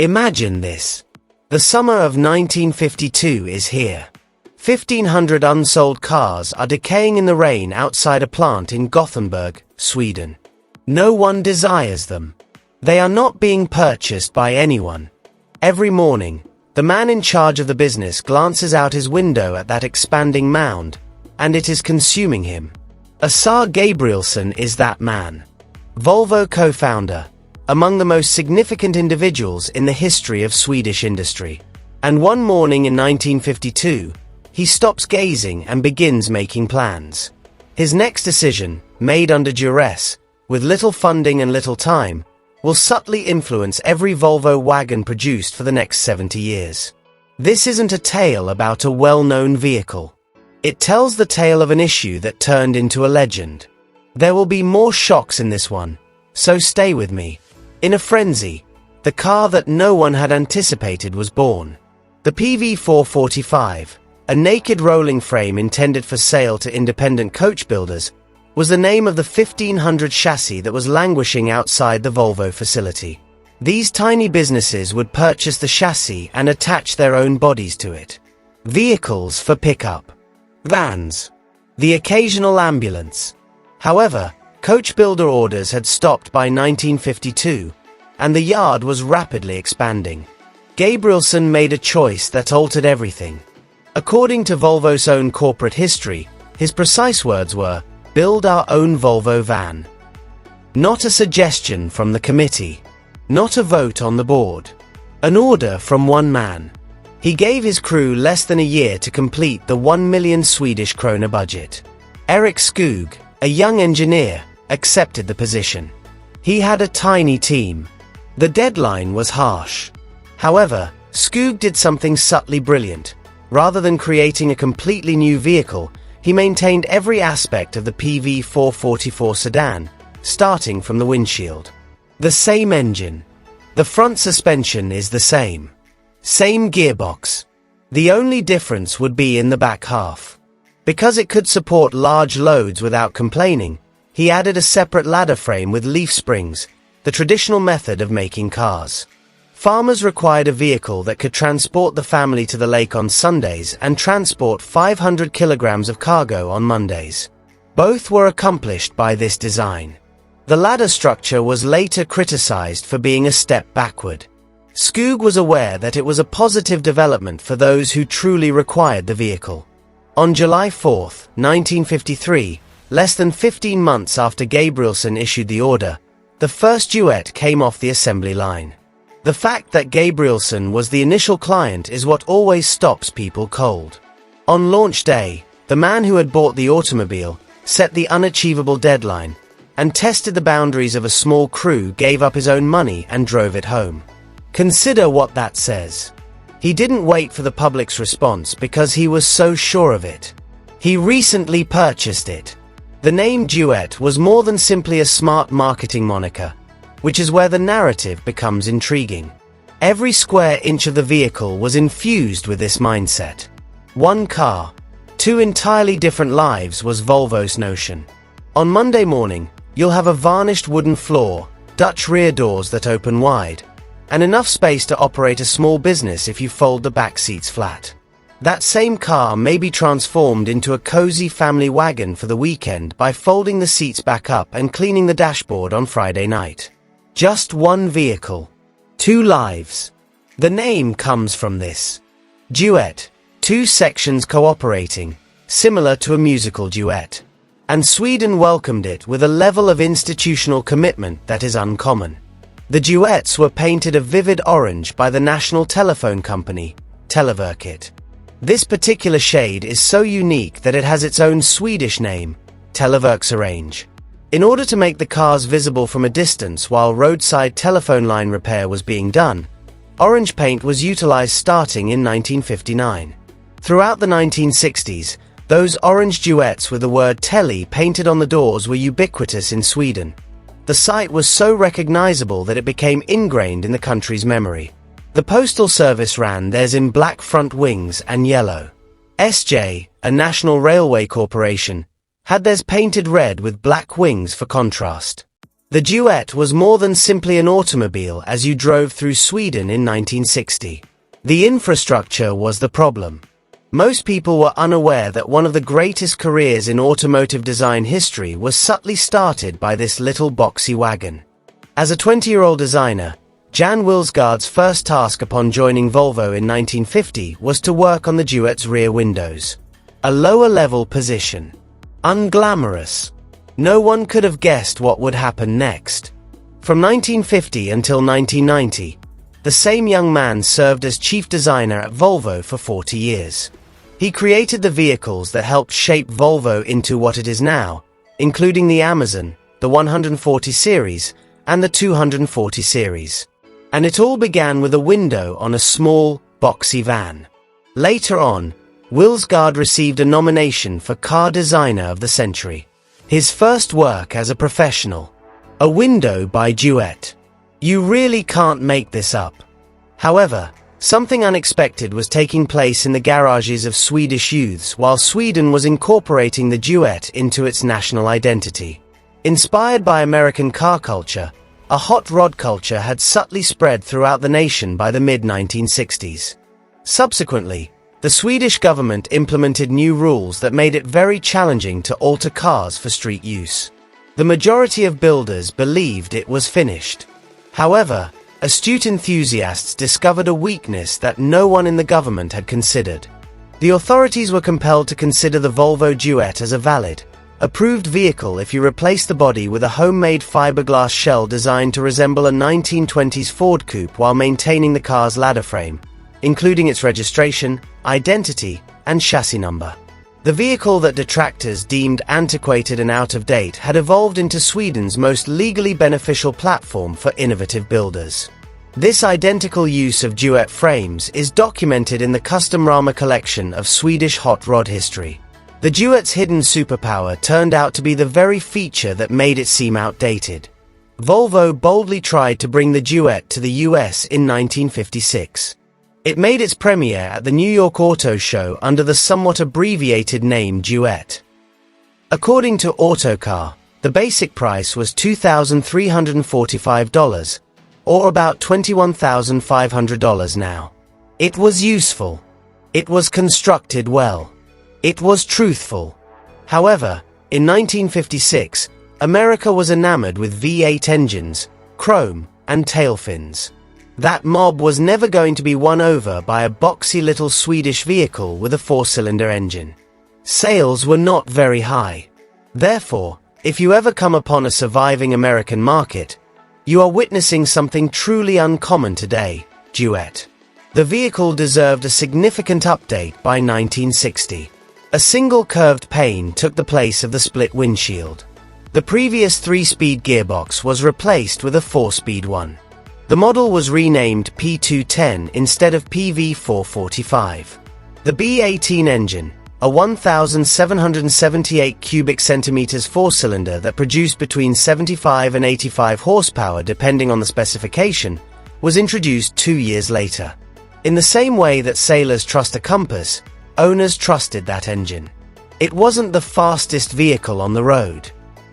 Imagine this. The summer of 1952 is here. 1,500 unsold cars are decaying in the rain outside a plant in Gothenburg, Sweden. No one desires them. They are not being purchased by anyone. Every morning, the man in charge of the business glances out his window at that expanding mound, and it is consuming him. Assar Gabrielsson is that man. Volvo co-founder, among the most significant individuals in the history of Swedish industry. And one morning in 1952, he stops gazing and begins making plans. His next decision, made under duress, with little funding and little time, will subtly influence every Volvo wagon produced for the next 70 years. This isn't a tale about a well-known vehicle. It tells the tale of an issue that turned into a legend. There will be more shocks in this one, so stay with me. In a frenzy, the car that no one had anticipated was born. The PV445, a naked rolling frame intended for sale to independent coach builders, was the name of the 1,500 chassis that was languishing outside the Volvo facility. These tiny businesses would purchase the chassis and attach their own bodies to it. Vehicles for pickup. Vans. The occasional ambulance. However, coach builder orders had stopped by 1952, and the yard was rapidly expanding. Gabrielsson made a choice that altered everything. According to Volvo's own corporate history, his precise words were, "Build our own Volvo van." Not a suggestion from the committee. Not a vote on the board. An order from one man. He gave his crew less than a year to complete the 1 million Swedish krona budget. Eric Skog, a young engineer, accepted the position. He had a tiny team. The deadline was harsh. However, Skog did something subtly brilliant. Rather than creating a completely new vehicle, he maintained every aspect of the PV444 sedan, starting from the windshield. The same engine. The front suspension is the same. Same gearbox. The only difference would be in the back half. Because it could support large loads without complaining, he added a separate ladder frame with leaf springs, the traditional method of making cars. Farmers required a vehicle that could transport the family to the lake on Sundays and transport 500 kilograms of cargo on Mondays. Both were accomplished by this design. The ladder structure was later criticized for being a step backward. Skog was aware that it was a positive development for those who truly required the vehicle. On July 4, 1953, less than 15 months after Gabrielsson issued the order, the first Duett came off the assembly line. The fact that Gabrielsson was the initial client is what always stops people cold. On launch day, the man who had bought the automobile set the unachievable deadline and tested the boundaries of a small crew, gave up his own money and drove it home. Consider what that says. He didn't wait for the public's response because he was so sure of it. He recently purchased it. The name Duett was more than simply a smart marketing moniker, which is where the narrative becomes intriguing. Every square inch of the vehicle was infused with this mindset. One car, two entirely different lives was Volvo's notion. On Monday morning, you'll have a varnished wooden floor, Dutch rear doors that open wide, and enough space to operate a small business if you fold the back seats flat. That same car may be transformed into a cozy family wagon for the weekend by folding the seats back up and cleaning the dashboard on Friday night. Just one vehicle. Two lives. The name comes from this. Duet. Two sections cooperating, similar to a musical duet. And Sweden welcomed it with a level of institutional commitment that is uncommon. The Duets were painted a vivid orange by the national telephone company, Televerket. This particular shade is so unique that it has its own Swedish name, Televerksarrange. In order to make the cars visible from a distance while roadside telephone line repair was being done, orange paint was utilized starting in 1959. Throughout the 1960s, those orange Duets with the word Tele painted on the doors were ubiquitous in Sweden. The sight was so recognizable that it became ingrained in the country's memory. The postal service ran theirs in black front wings and yellow. SJ, a national railway corporation, had theirs painted red with black wings for contrast. The Duett was more than simply an automobile as you drove through Sweden in 1960. The infrastructure was the problem. Most people were unaware that one of the greatest careers in automotive design history was subtly started by this little boxy wagon. As a 20-year-old designer, Jan Wilsgaard's first task upon joining Volvo in 1950 was to work on the Duett's rear windows. A lower-level position. Unglamorous. No one could have guessed what would happen next. From 1950 until 1990, the same young man served as chief designer at Volvo for 40 years. He created the vehicles that helped shape Volvo into what it is now, including the Amazon, the 140 series, and the 240 series. And it all began with a window on a small, boxy van. Later on, Wilsgaard received a nomination for Car Designer of the Century. His first work as a professional. A window by Duett. You really can't make this up. However, something unexpected was taking place in the garages of Swedish youths while Sweden was incorporating the Duett into its national identity. Inspired by American car culture, a hot rod culture had subtly spread throughout the nation by the mid-1960s. Subsequently, the Swedish government implemented new rules that made it very challenging to alter cars for street use. The majority of builders believed it was finished. However, astute enthusiasts discovered a weakness that no one in the government had considered. The authorities were compelled to consider the Volvo Duett as a valid, approved vehicle if you replace the body with a homemade fiberglass shell designed to resemble a 1920s Ford coupe while maintaining the car's ladder frame, including its registration, identity, and chassis number. The vehicle that detractors deemed antiquated and out of date had evolved into Sweden's most legally beneficial platform for innovative builders. This identical use of Duett frames is documented in the Custom Rama collection of Swedish hot rod history. The Duett's hidden superpower turned out to be the very feature that made it seem outdated. Volvo boldly tried to bring the Duett to the US in 1956. It made its premiere at the New York Auto Show under the somewhat abbreviated name Duett. According to Autocar, the basic price was $2,345, or about $21,500 now. It was useful. It was constructed well. It was truthful. However, in 1956, America was enamored with V8 engines, chrome, and tail fins. That mob was never going to be won over by a boxy little Swedish vehicle with a four-cylinder engine. Sales were not very high. Therefore, if you ever come upon a surviving American market, you are witnessing something truly uncommon today, Duett. The vehicle deserved a significant update by 1960. A single curved pane took the place of the split windshield. The previous 3-speed gearbox was replaced with a 4-speed one. The model was renamed P210 instead of PV445. The B18 engine, a 1,778 cubic centimeters four-cylinder that produced between 75 and 85 horsepower depending on the specification, was introduced 2 years later. In the same way that sailors trust a compass, owners trusted that engine. It wasn't the fastest vehicle on the road.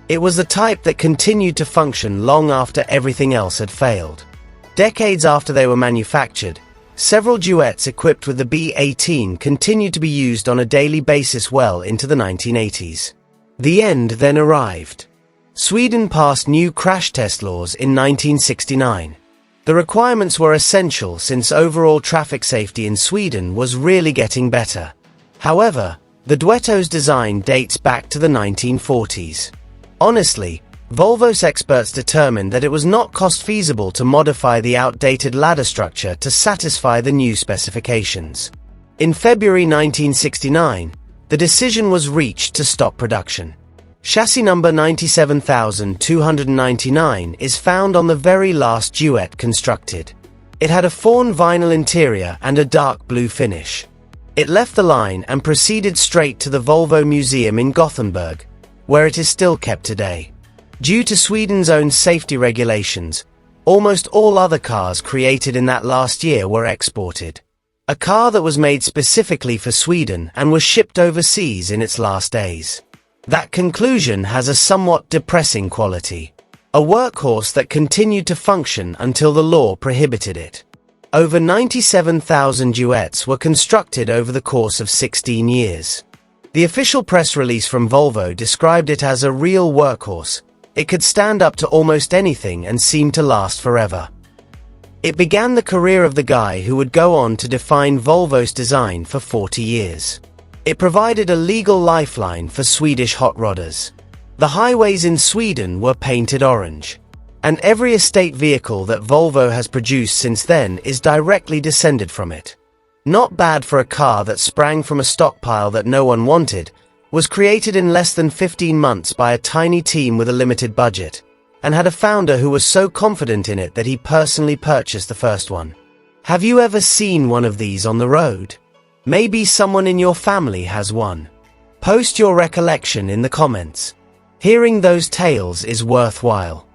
It was the type that continued to function long after everything else had failed. Decades after they were manufactured, several Duetts equipped with the B18 continued to be used on a daily basis well into the 1980s. The end then arrived. Sweden passed new crash test laws in 1969. The requirements were essential since overall traffic safety in Sweden was really getting better. However, the Duetto's design dates back to the 1940s. Honestly, Volvo's experts determined that it was not cost-feasible to modify the outdated ladder structure to satisfy the new specifications. In February 1969, the decision was reached to stop production. Chassis number 97,299 is found on the very last Duett constructed. It had a fawn vinyl interior and a dark blue finish. It left the line and proceeded straight to the Volvo Museum in Gothenburg, where it is still kept today. Due to Sweden's own safety regulations, almost all other cars created in that last year were exported. A car that was made specifically for Sweden and was shipped overseas in its last days. That conclusion has a somewhat depressing quality. A workhorse that continued to function until the law prohibited it. Over 97,000 Duets were constructed over the course of 16 years. The official press release from Volvo described it as a real workhorse. It could stand up to almost anything and seemed to last forever. It began the career of the guy who would go on to define Volvo's design for 40 years. It provided a legal lifeline for Swedish hot rodders. The highways in Sweden were painted orange. And every estate vehicle that Volvo has produced since then is directly descended from it. Not bad for a car that sprang from a stockpile that no one wanted, was created in less than 15 months by a tiny team with a limited budget, and had a founder who was so confident in it that he personally purchased the first one. Have you ever seen one of these on the road? Maybe someone in your family has one. Post your recollection in the comments. Hearing those tales is worthwhile.